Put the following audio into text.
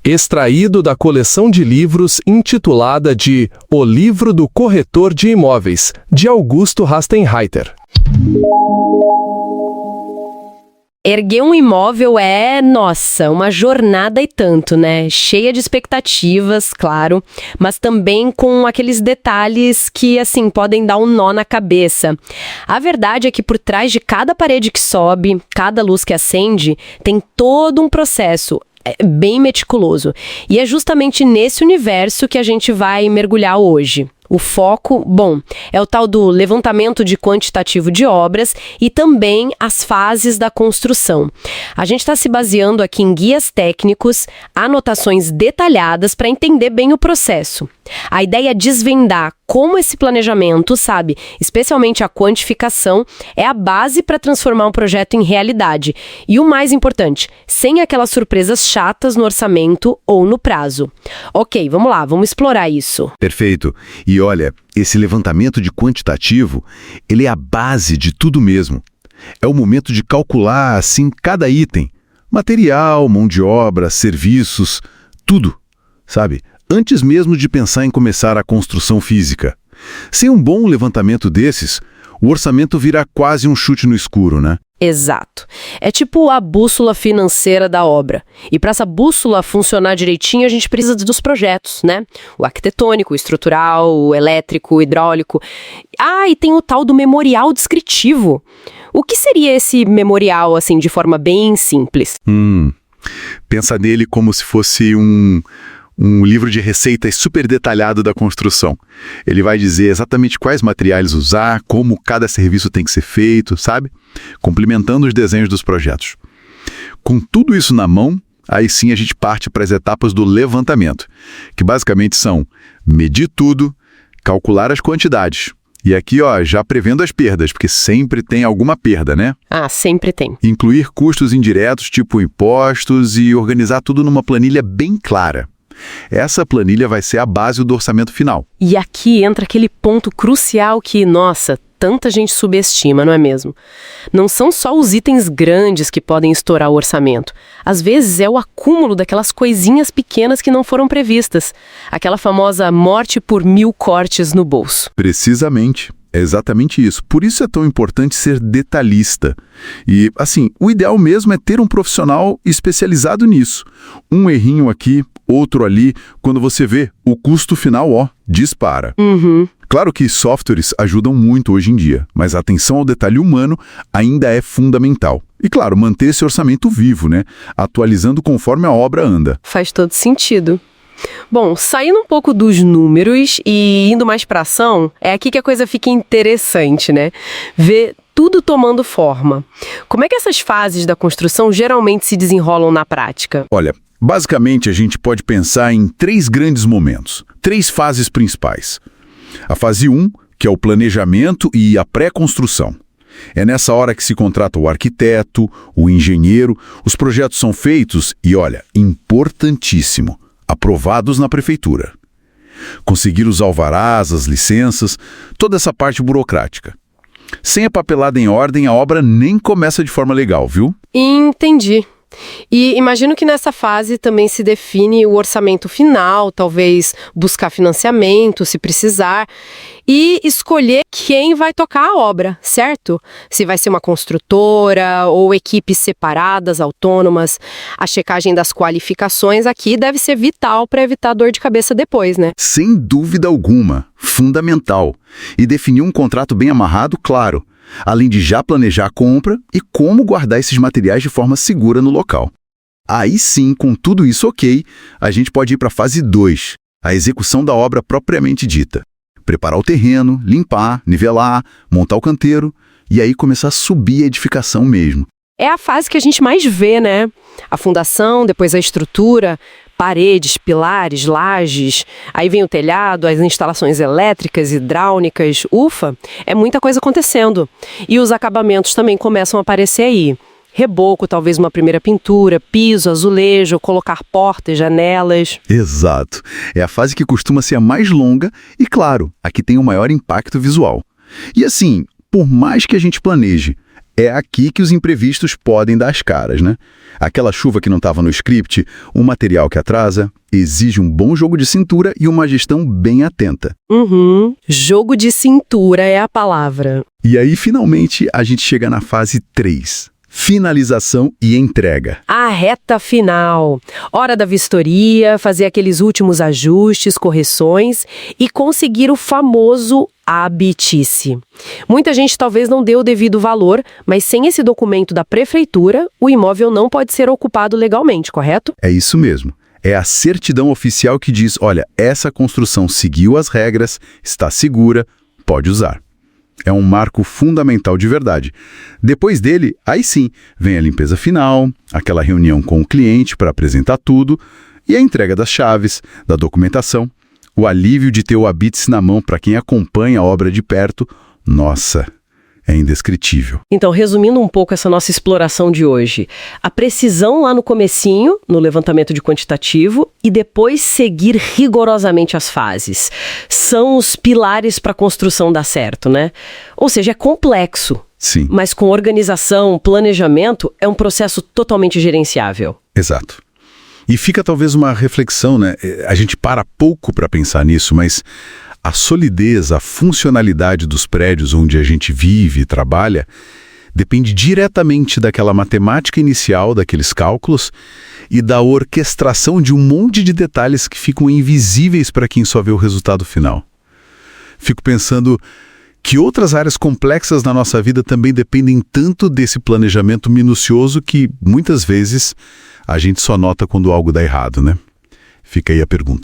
extraído da coleção de livros intitulada de O Livro do Corretor de Imóveis, de Augusto Rastenreiter. Erguer um imóvel nossa, uma jornada e tanto, né? Cheia de expectativas, claro, mas também com aqueles detalhes que, assim, podem dar um nó na cabeça. A verdade é que por trás de cada parede que sobe, cada luz que acende, tem todo um processo bem meticuloso. E é justamente nesse universo que a gente vai mergulhar hoje. O foco, é o tal do levantamento de quantitativo de obras e também as fases da construção. A gente está se baseando aqui em guias técnicos, anotações detalhadas para entender bem o processo. A ideia é desvendar como esse planejamento, especialmente a quantificação, é a base para transformar um projeto em realidade. E o mais importante, sem aquelas surpresas chatas no orçamento ou no prazo. Ok, vamos lá, vamos explorar isso. Perfeito. E olha, esse levantamento de quantitativo, ele é a base de tudo mesmo. É o momento de calcular, assim, cada item. Material, mão de obra, serviços, tudo, antes mesmo de pensar em começar a construção física. Sem um bom levantamento desses, o orçamento vira quase um chute no escuro, né? Exato. É tipo a bússola financeira da obra. E para essa bússola funcionar direitinho, a gente precisa dos projetos, né? O arquitetônico, o estrutural, o elétrico, o hidráulico. E tem o tal do memorial descritivo. O que seria esse memorial, assim, de forma bem simples? Pensa nele como se fosse um livro de receitas super detalhado da construção. Ele vai dizer exatamente quais materiais usar, como cada serviço tem que ser feito, complementando os desenhos dos projetos. Com tudo isso na mão, aí sim a gente parte para as etapas do levantamento, que basicamente são medir tudo, calcular as quantidades. E aqui, já prevendo as perdas, porque sempre tem alguma perda, né? Sempre tem. Incluir custos indiretos, tipo impostos, e organizar tudo numa planilha bem clara. Essa planilha vai ser a base do orçamento final. E aqui entra aquele ponto crucial que, tanta gente subestima, não é mesmo? Não são só os itens grandes que podem estourar o orçamento. Às vezes é o acúmulo daquelas coisinhas pequenas que não foram previstas. Aquela famosa morte por 1000 cortes no bolso. Precisamente. É exatamente isso. Por isso é tão importante ser detalhista. E, o ideal mesmo é ter um profissional especializado nisso. Um errinho aqui, outro ali, quando você vê, o custo final, dispara. Claro que softwares ajudam muito hoje em dia, mas a atenção ao detalhe humano ainda é fundamental. E, claro, manter esse orçamento vivo, né? Atualizando conforme a obra anda. Faz todo sentido. Saindo um pouco dos números e indo mais para ação, é aqui que a coisa fica interessante, né? Ver tudo tomando forma. Como é que essas fases da construção geralmente se desenrolam na prática? Olha, basicamente a gente pode pensar em 3 grandes momentos, 3 fases principais. A fase 1, que é o planejamento e a pré-construção. É nessa hora que se contrata o arquiteto, o engenheiro, os projetos são feitos e, importantíssimo, aprovados na prefeitura. Conseguir os alvarás, as licenças, toda essa parte burocrática. Sem a papelada em ordem, a obra nem começa de forma legal, viu? Entendi. E imagino que nessa fase também se define o orçamento final, talvez buscar financiamento, se precisar, e escolher quem vai tocar a obra, certo? Se vai ser uma construtora ou equipes separadas, autônomas. A checagem das qualificações aqui deve ser vital para evitar dor de cabeça depois, né? Sem dúvida alguma, fundamental. E definir um contrato bem amarrado, claro. Além de já planejar a compra e como guardar esses materiais de forma segura no local. Aí sim, com tudo isso ok, a gente pode ir para a fase 2, a execução da obra propriamente dita. Preparar o terreno, limpar, nivelar, montar o canteiro e aí começar a subir a edificação mesmo. É a fase que a gente mais vê, né? A fundação, depois a estrutura, paredes, pilares, lajes, aí vem o telhado, as instalações elétricas, hidráulicas, é muita coisa acontecendo. E os acabamentos também começam a aparecer aí. Reboco, talvez uma primeira pintura, piso, azulejo, colocar portas, janelas. Exato. É a fase que costuma ser a mais longa e, claro, a que tem o maior impacto visual. E por mais que a gente planeje, É aqui que os imprevistos podem dar as caras, né? Aquela chuva que não estava no script, um material que atrasa, exige um bom jogo de cintura e uma gestão bem atenta. Jogo de cintura é a palavra. E aí, finalmente, a gente chega na fase 3. Finalização e entrega. A reta final. Hora da vistoria, fazer aqueles últimos ajustes, correções e conseguir o famoso habite-se. Muita gente talvez não dê o devido valor, mas sem esse documento da prefeitura, o imóvel não pode ser ocupado legalmente, correto? É isso mesmo. É a certidão oficial que diz, olha, essa construção seguiu as regras, está segura, pode usar. É um marco fundamental de verdade. Depois dele, aí sim, vem a limpeza final, aquela reunião com o cliente para apresentar tudo e a entrega das chaves, da documentação. O alívio de ter o habite-se na mão para quem acompanha a obra de perto, nossa, é indescritível. Então, resumindo um pouco essa nossa exploração de hoje, a precisão lá no comecinho, no levantamento de quantitativo, e depois seguir rigorosamente as fases. São os pilares para a construção dar certo, né? Ou seja, é complexo. Sim. Mas com organização, planejamento, é um processo totalmente gerenciável. Exato. E fica talvez uma reflexão, né? A gente para pouco para pensar nisso, mas a solidez, a funcionalidade dos prédios onde a gente vive e trabalha depende diretamente daquela matemática inicial, daqueles cálculos e da orquestração de um monte de detalhes que ficam invisíveis para quem só vê o resultado final. Fico pensando que outras áreas complexas na nossa vida também dependem tanto desse planejamento minucioso que, muitas vezes, a gente só nota quando algo dá errado, né? Fica aí a pergunta.